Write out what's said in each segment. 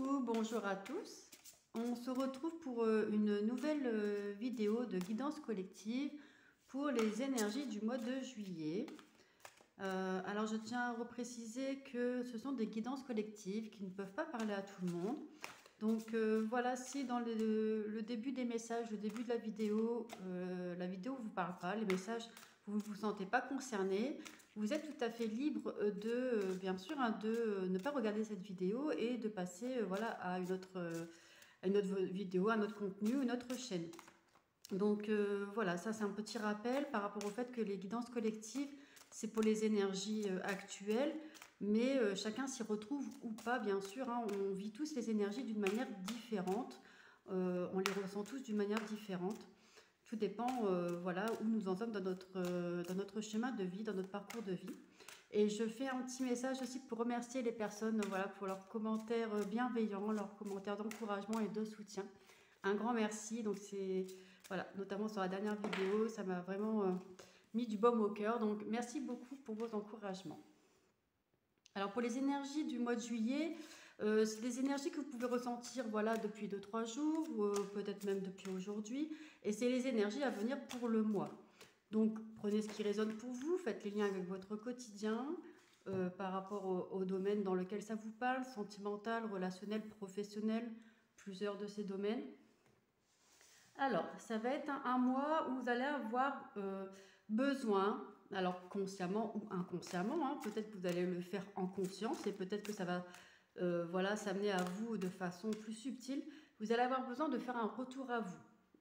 Coucou, bonjour à tous. On se retrouve pour une nouvelle vidéo de guidance collective pour les énergies du mois de juillet. Alors je tiens à repréciser que ce sont des guidances collectives qui ne peuvent pas parler à tout le monde. Donc voilà, si dans le début des messages, le début de la vidéo ne vous parle pas, les messages, vous ne vous sentez pas concerné, vous êtes tout à fait libre de, bien sûr, de ne pas regarder cette vidéo et de passer voilà, à une autre vidéo, à un autre contenu, une autre chaîne. Donc voilà, ça c'est un petit rappel par rapport au fait que les guidances collectives, c'est pour les énergies actuelles, mais chacun s'y retrouve ou pas, bien sûr. Hein, on vit tous les énergies d'une manière différente, on les ressent tous d'une manière différente. Tout dépend voilà, où nous en sommes dans notre schéma de vie, dans notre parcours de vie. Et je fais un petit message aussi pour remercier les personnes voilà, pour leurs commentaires bienveillants, leurs commentaires d'encouragement et de soutien. Un grand merci. Donc c'est voilà, notamment sur la dernière vidéo, ça m'a vraiment mis du baume au cœur. Donc merci beaucoup pour vos encouragements. Alors pour les énergies du mois de juillet, c'est des énergies que vous pouvez ressentir voilà, depuis 2-3 jours, ou peut-être même depuis aujourd'hui. Et c'est les énergies à venir pour le mois. Donc prenez ce qui résonne pour vous, faites les liens avec votre quotidien, par rapport au domaine dans lequel ça vous parle, sentimental, relationnel, professionnel, plusieurs de ces domaines. Alors, ça va être un mois où vous allez avoir besoin, alors consciemment ou inconsciemment, hein, peut-être que vous allez le faire en conscience et peut-être que ça va voilà, s'amener à vous de façon plus subtile. Vous allez avoir besoin de faire un retour à vous,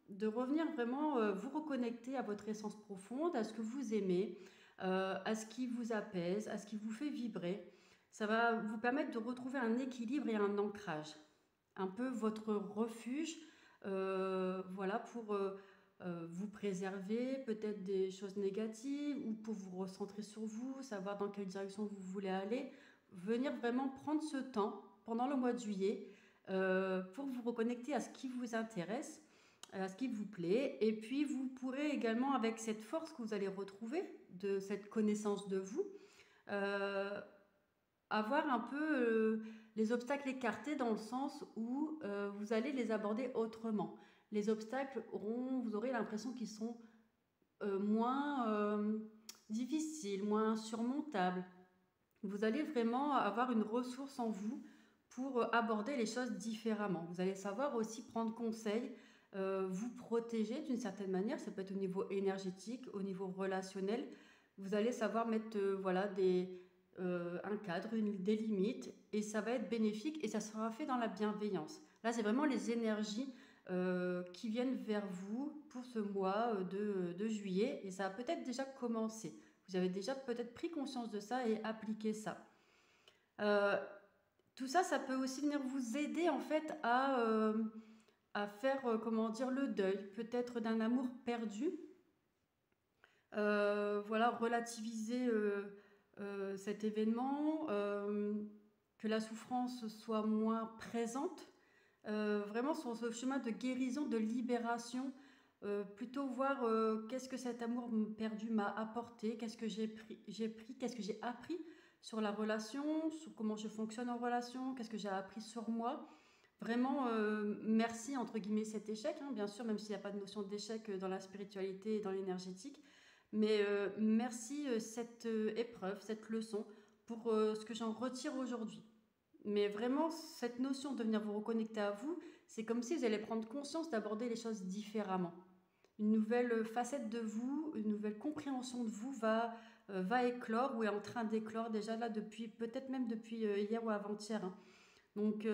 de revenir vraiment vous reconnecter à votre essence profonde, à ce que vous aimez, à ce qui vous apaise, à ce qui vous fait vibrer. Ça va vous permettre de retrouver un équilibre et un ancrage, un peu votre refuge, voilà, pour vous préserver peut-être des choses négatives ou pour vous recentrer sur vous, savoir dans quelle direction vous voulez aller. Venir vraiment prendre ce temps pendant le mois de juillet pour vous reconnecter à ce qui vous intéresse, à ce qui vous plaît. Et puis vous pourrez également, avec cette force que vous allez retrouver de cette connaissance de vous, avoir un peu les obstacles écartés dans le sens où vous allez les aborder autrement. Les obstacles vous aurez l'impression qu'ils sont moins difficiles, moins surmontables. Vous allez vraiment avoir une ressource en vous pour aborder les choses différemment. Vous allez savoir aussi prendre conseil, vous protéger d'une certaine manière. Ça peut être au niveau énergétique, au niveau relationnel. Vous allez savoir mettre voilà, un cadre, des limites, et ça va être bénéfique et ça sera fait dans la bienveillance. Là, c'est vraiment les énergies qui viennent vers vous pour ce mois de juillet, et ça a peut-être déjà commencé. Vous avez déjà peut-être pris conscience de ça et appliqué ça. Tout ça, ça peut aussi venir vous aider en fait à faire, comment dire, le deuil, peut-être d'un amour perdu. Voilà, relativiser cet événement, que la souffrance soit moins présente, vraiment sur ce chemin de guérison, de libération, plutôt voir qu'est-ce que cet amour perdu m'a apporté, qu'est-ce que j'ai pris, qu'est-ce que j'ai appris sur la relation, sur comment je fonctionne en relation, qu'est-ce que j'ai appris sur moi. Vraiment, merci entre guillemets cet échec, hein, bien sûr, même s'il n'y a pas de notion d'échec dans la spiritualité et dans l'énergétique. Mais merci cette épreuve, cette leçon, pour ce que j'en retire aujourd'hui. Mais vraiment, cette notion de venir vous reconnecter à vous, c'est comme si vous allez prendre conscience d'aborder les choses différemment. Une nouvelle facette de vous, une nouvelle compréhension de vous va éclore ou est en train d'éclore déjà là depuis, peut-être même depuis hier ou avant-hier. Hein. Donc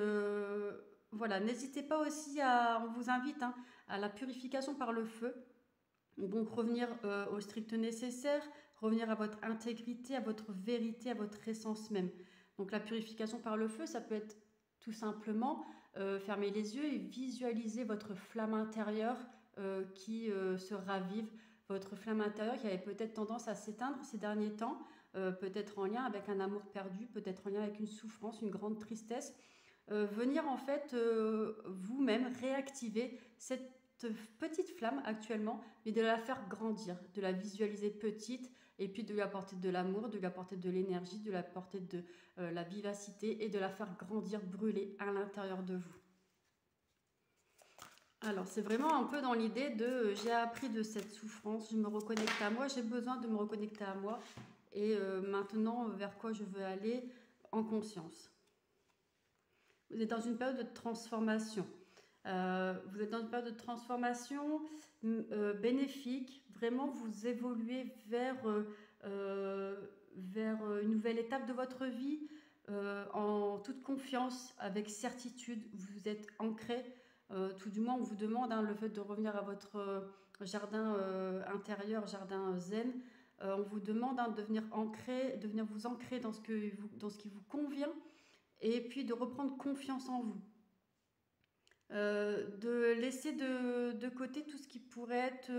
voilà, n'hésitez pas aussi on vous invite hein, à la purification par le feu. Donc revenir au strict nécessaire, revenir à votre intégrité, à votre vérité, à votre essence même. Donc la purification par le feu, ça peut être tout simplement fermer les yeux et visualiser votre flamme intérieure qui se ravive, votre flamme intérieure qui avait peut-être tendance à s'éteindre ces derniers temps, peut-être en lien avec un amour perdu, peut-être en lien avec une souffrance, une grande tristesse. Venir en fait vous-même réactiver cette petite flamme actuellement, mais de la faire grandir, de la visualiser petite et puis de lui apporter de l'amour, de lui apporter de l'énergie, de lui apporter de la vivacité et de la faire grandir, brûler à l'intérieur de vous. Alors, c'est vraiment un peu dans l'idée de j'ai appris de cette souffrance, je me reconnecte à moi, j'ai besoin de me reconnecter à moi et maintenant vers quoi je veux aller en conscience. Vous êtes dans une période de transformation. Vous êtes dans une période de transformation bénéfique. Vraiment, vous évoluez vers une nouvelle étape de votre vie en toute confiance, avec certitude. Vous êtes ancré. Tout du moins, on vous demande le fait de revenir à votre jardin intérieur, jardin zen. On vous demande de venir vous ancrer dans ce qui vous convient et puis de reprendre confiance en vous. De laisser de côté tout ce qui pourrait être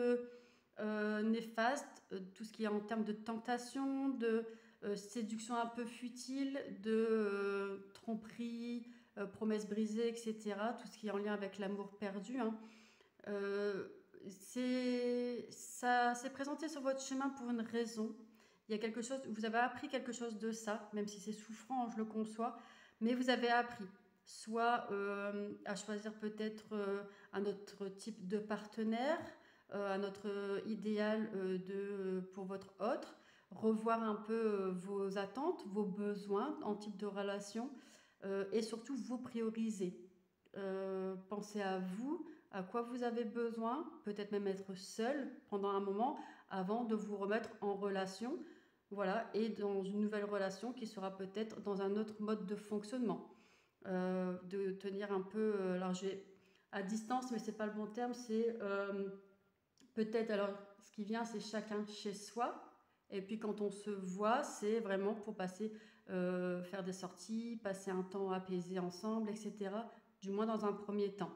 néfaste, tout ce qui est en termes de tentation, de séduction un peu futile, de tromperie, promesses brisées, etc. Tout ce qui est en lien avec l'amour perdu. Ça s'est présenté sur votre chemin pour une raison. Il y a quelque chose, vous avez appris quelque chose de ça, même si c'est souffrant, je le conçois, mais vous avez appris. Soit à choisir peut-être un autre type de partenaire, un autre idéal pour votre autre, revoir un peu vos attentes, vos besoins en type de relation et surtout vous prioriser. Pensez à vous, à quoi vous avez besoin, peut-être même être seul pendant un moment avant de vous remettre en relation, voilà, et dans une nouvelle relation qui sera peut-être dans un autre mode de fonctionnement. De tenir un peu, alors j'ai à distance, mais c'est pas le bon terme, c'est peut-être, alors ce qui vient c'est chacun chez soi, et puis quand on se voit c'est vraiment pour passer, faire des sorties, passer un temps apaisé ensemble, etc., du moins dans un premier temps.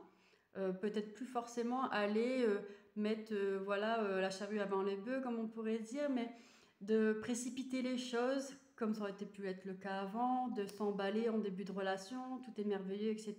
Peut-être plus forcément aller mettre la charrue avant les bœufs, comme on pourrait dire, mais de précipiter les choses comme ça aurait pu être le cas avant, de s'emballer en début de relation, tout est merveilleux, etc.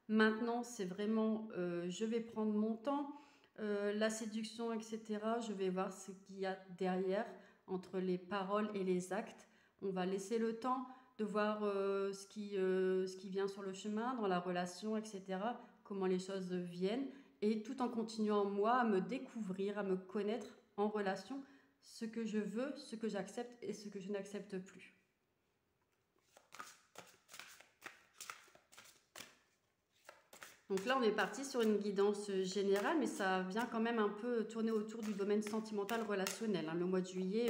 Maintenant, c'est vraiment, je vais prendre mon temps, la séduction, etc. Je vais voir ce qu'il y a derrière, entre les paroles et les actes. On va laisser le temps de voir ce qui vient sur le chemin, dans la relation, etc. Comment les choses viennent. Et tout en continuant, moi, à me découvrir, à me connaître en relation, ce que je veux, ce que j'accepte et ce que je n'accepte plus. Donc là, on est parti sur une guidance générale, mais ça vient quand même un peu tourner autour du domaine sentimental relationnel. Le mois de juillet,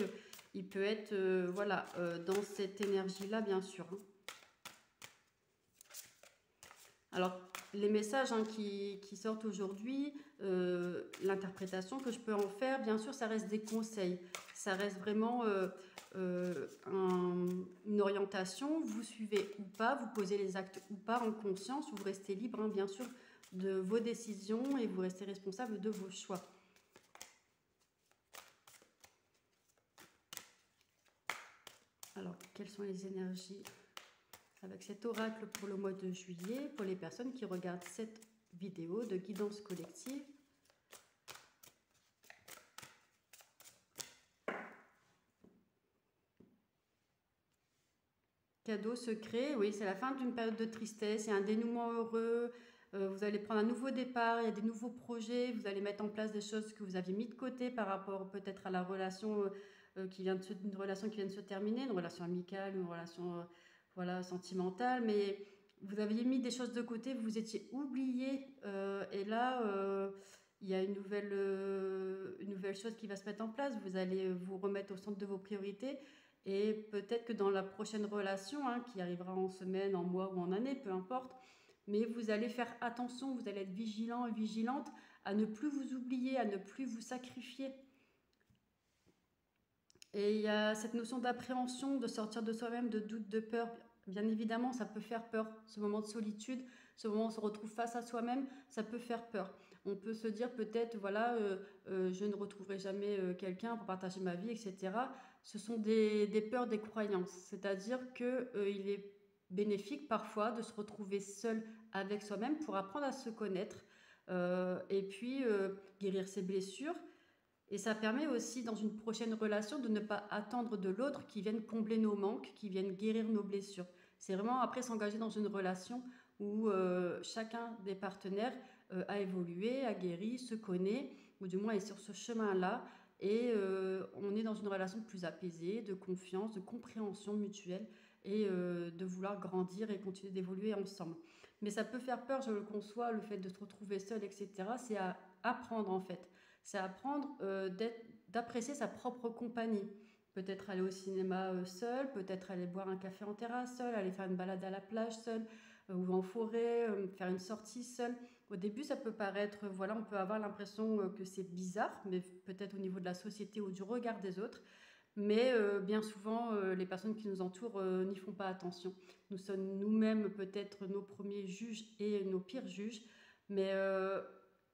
il peut être dans cette énergie-là, bien sûr. Alors, les messages qui sortent aujourd'hui, l'interprétation que je peux en faire, bien sûr, ça reste des conseils. Ça reste vraiment une orientation. Vous suivez ou pas, vous posez les actes ou pas en conscience. Vous restez libre, bien sûr, de vos décisions et vous restez responsable de vos choix. Alors, quelles sont les énergies avec cet oracle pour le mois de juillet, pour les personnes qui regardent cette vidéo de guidance collective? Cadeau secret, oui, c'est la fin d'une période de tristesse, il y a un dénouement heureux, vous allez prendre un nouveau départ, il y a des nouveaux projets, vous allez mettre en place des choses que vous aviez mis de côté par rapport peut-être à la relation une relation qui vient de se terminer, une relation amicale, une relation sentimentale, mais vous aviez mis des choses de côté, vous vous étiez oublié, et là il y a une nouvelle chose qui va se mettre en place, vous allez vous remettre au centre de vos priorités. Et peut-être que dans la prochaine relation, qui arrivera en semaine, en mois ou en année, peu importe, mais vous allez faire attention, vous allez être vigilant et vigilante à ne plus vous oublier, à ne plus vous sacrifier. Et il y a cette notion d'appréhension, de sortir de soi-même, de doute, de peur. Bien évidemment, ça peut faire peur, ce moment de solitude, ce moment où on se retrouve face à soi-même, ça peut faire peur. On peut se dire peut-être, je ne retrouverai jamais quelqu'un pour partager ma vie, etc. Ce sont des peurs, des croyances. C'est-à-dire qu'il est bénéfique parfois de se retrouver seul avec soi-même pour apprendre à se connaître et puis guérir ses blessures. Et ça permet aussi, dans une prochaine relation, de ne pas attendre de l'autre qui vienne combler nos manques, qui vienne guérir nos blessures. C'est vraiment après s'engager dans une relation où chacun des partenaires a évolué, a guéri, se connaît, ou du moins est sur ce chemin-là. Et on est dans une relation plus apaisée, de confiance, de compréhension mutuelle et de vouloir grandir et continuer d'évoluer ensemble. Mais ça peut faire peur, je le conçois, le fait de se retrouver seul, etc. C'est à apprendre en fait. C'est apprendre d'apprécier sa propre compagnie. Peut-être aller au cinéma seul, peut-être aller boire un café en terrasse seul, aller faire une balade à la plage seul, ou en forêt, faire une sortie seul. Au début, ça peut paraître, voilà, on peut avoir l'impression que c'est bizarre, mais peut-être au niveau de la société ou du regard des autres. Mais bien souvent, les personnes qui nous entourent n'y font pas attention. Nous sommes nous-mêmes peut-être nos premiers juges et nos pires juges, mais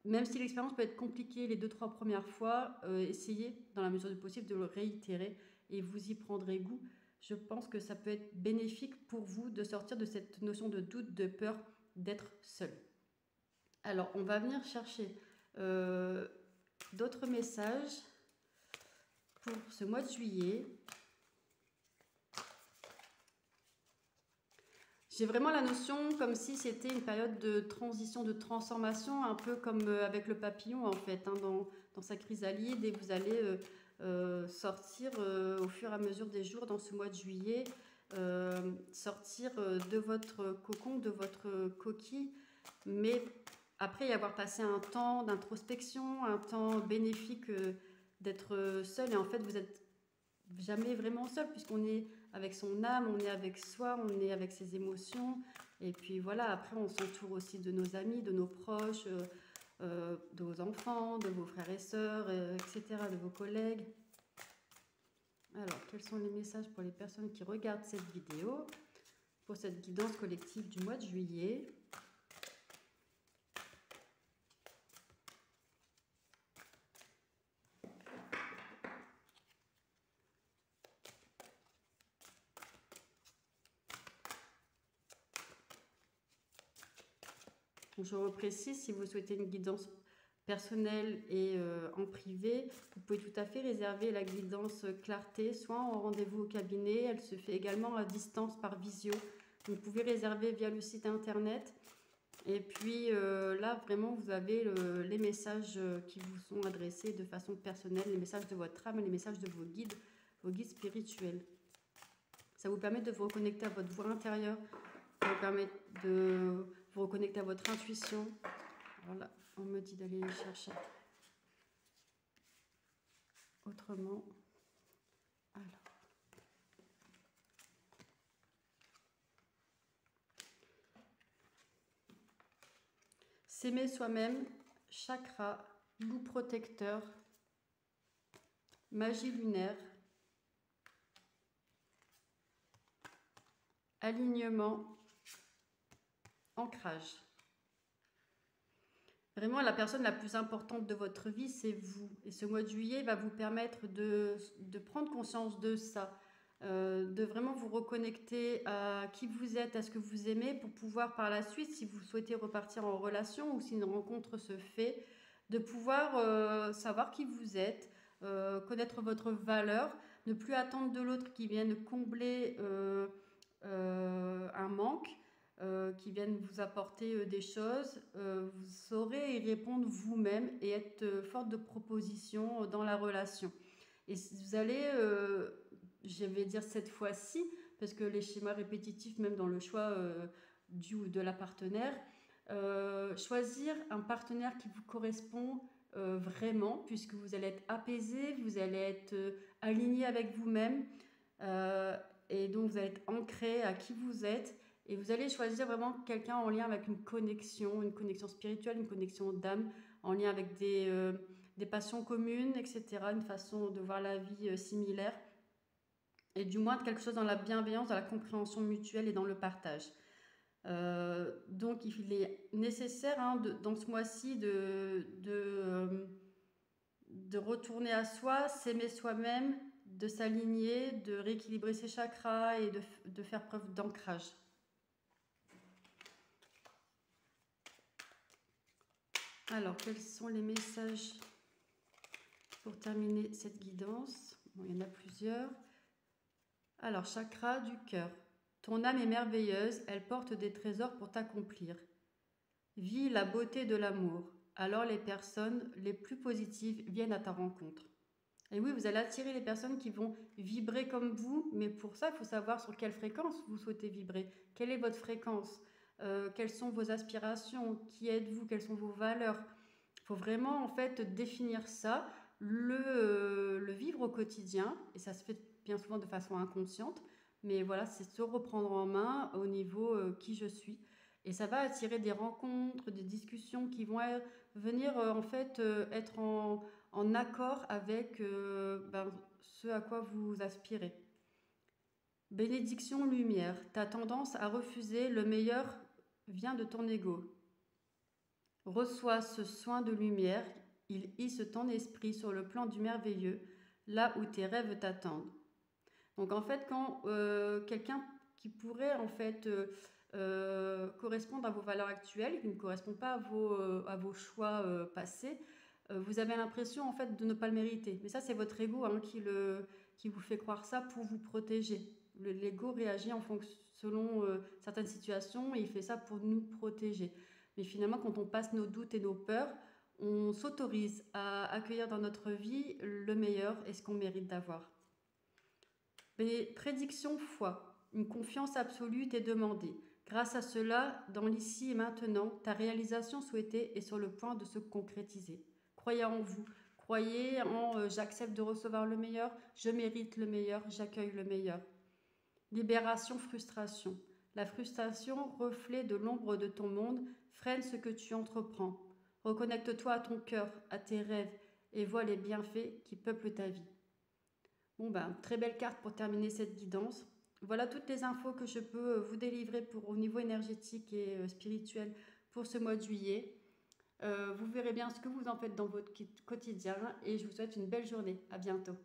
même si l'expérience peut être compliquée les 2-3 premières fois, essayez dans la mesure du possible de le réitérer et vous y prendrez goût. Je pense que ça peut être bénéfique pour vous de sortir de cette notion de doute, de peur d'être seul. Alors, on va venir chercher d'autres messages pour ce mois de juillet. J'ai vraiment la notion comme si c'était une période de transition, de transformation, un peu comme avec le papillon en fait, hein, dans sa chrysalide, et vous allez sortir au fur et à mesure des jours dans ce mois de juillet, sortir de votre cocon, de votre coquille, mais après y avoir passé un temps d'introspection, un temps bénéfique d'être seul, et en fait vous êtes jamais vraiment seul puisqu'on est avec son âme, on est avec soi, on est avec ses émotions, et puis voilà, après on s'entoure aussi de nos amis, de nos proches, de vos enfants, de vos frères et sœurs, etc., de vos collègues. Alors, quels sont les messages pour les personnes qui regardent cette vidéo pour cette guidance collective du mois de juillet? Je reprécise, si vous souhaitez une guidance personnelle et en privé, vous pouvez tout à fait réserver la guidance clarté, soit en rendez-vous au cabinet, elle se fait également à distance par visio. Vous pouvez réserver via le site internet. Et puis là, vraiment, vous avez les messages qui vous sont adressés de façon personnelle, les messages de votre âme, les messages de vos guides spirituels. Ça vous permet de vous reconnecter à votre voix intérieure, ça vous permet de vous reconnecter à votre intuition. Alors là, on me dit d'aller chercher autrement. Alors. S'aimer soi-même, chakra, loup protecteur, magie lunaire, alignement, ancrage. Vraiment, la personne la plus importante de votre vie, c'est vous. Et ce mois de juillet va vous permettre de prendre conscience de ça, de vraiment vous reconnecter à qui vous êtes, à ce que vous aimez, pour pouvoir par la suite, si vous souhaitez repartir en relation ou si une rencontre se fait, de pouvoir savoir qui vous êtes, connaître votre valeur, ne plus attendre de l'autre qui vienne combler un manque, qui viennent vous apporter des choses. Vous saurez y répondre vous-même et être forte de propositions dans la relation. Et vous allez, je vais dire cette fois-ci, parce que les schémas répétitifs, même dans le choix du ou de la partenaire, choisir un partenaire qui vous correspond vraiment, puisque vous allez être apaisé, vous allez être aligné avec vous-même, et donc vous allez être ancré à qui vous êtes, et vous allez choisir vraiment quelqu'un en lien avec une connexion spirituelle, une connexion d'âme, en lien avec des passions communes, etc., une façon de voir la vie similaire, et du moins quelque chose dans la bienveillance, dans la compréhension mutuelle et dans le partage. Donc il est nécessaire dans ce mois-ci de retourner à soi, s'aimer soi-même, de s'aligner, de rééquilibrer ses chakras et de faire preuve d'ancrage. Alors, quels sont les messages pour terminer cette guidance. Bon, il y en a plusieurs. Alors, chakra du cœur. Ton âme est merveilleuse, elle porte des trésors pour t'accomplir. Vis la beauté de l'amour. Alors les personnes les plus positives viennent à ta rencontre. Et oui, vous allez attirer les personnes qui vont vibrer comme vous, mais pour ça, il faut savoir sur quelle fréquence vous souhaitez vibrer. Quelle est votre fréquence? Quelles sont vos aspirations? Qui êtes-vous? Quelles sont vos valeurs? Il faut vraiment en fait définir ça, le vivre au quotidien, et ça se fait bien souvent de façon inconsciente, mais voilà, c'est se reprendre en main au niveau qui je suis. Et ça va attirer des rencontres, des discussions qui vont venir en fait être en accord avec ce à quoi vous aspirez. Bénédiction lumière, ta tendance à refuser le meilleur vient de ton ego. Reçois ce soin de lumière, il hisse ton esprit sur le plan du merveilleux, là où tes rêves t'attendent. Donc en fait, quand quelqu'un qui pourrait en fait correspondre à vos valeurs actuelles, qui ne correspond pas à vos choix passés, vous avez l'impression en fait de ne pas le mériter. Mais ça, c'est votre ego qui vous fait croire ça pour vous protéger. L'ego réagit selon certaines situations et il fait ça pour nous protéger. Mais finalement, quand on passe nos doutes et nos peurs, on s'autorise à accueillir dans notre vie le meilleur et ce qu'on mérite d'avoir. Prédiction foi, une confiance absolue t'est demandée. Grâce à cela, dans l'ici et maintenant, ta réalisation souhaitée est sur le point de se concrétiser. Croyez en vous, croyez en j'accepte de recevoir le meilleur, je mérite le meilleur, j'accueille le meilleur. Libération, frustration. La frustration, reflet de l'ombre de ton monde, freine ce que tu entreprends. Reconnecte-toi à ton cœur, à tes rêves et vois les bienfaits qui peuplent ta vie. Bon ben, très belle carte pour terminer cette guidance. Voilà toutes les infos que je peux vous délivrer au niveau énergétique et spirituel pour ce mois de juillet. Vous verrez bien ce que vous en faites dans votre quotidien et je vous souhaite une belle journée. À bientôt.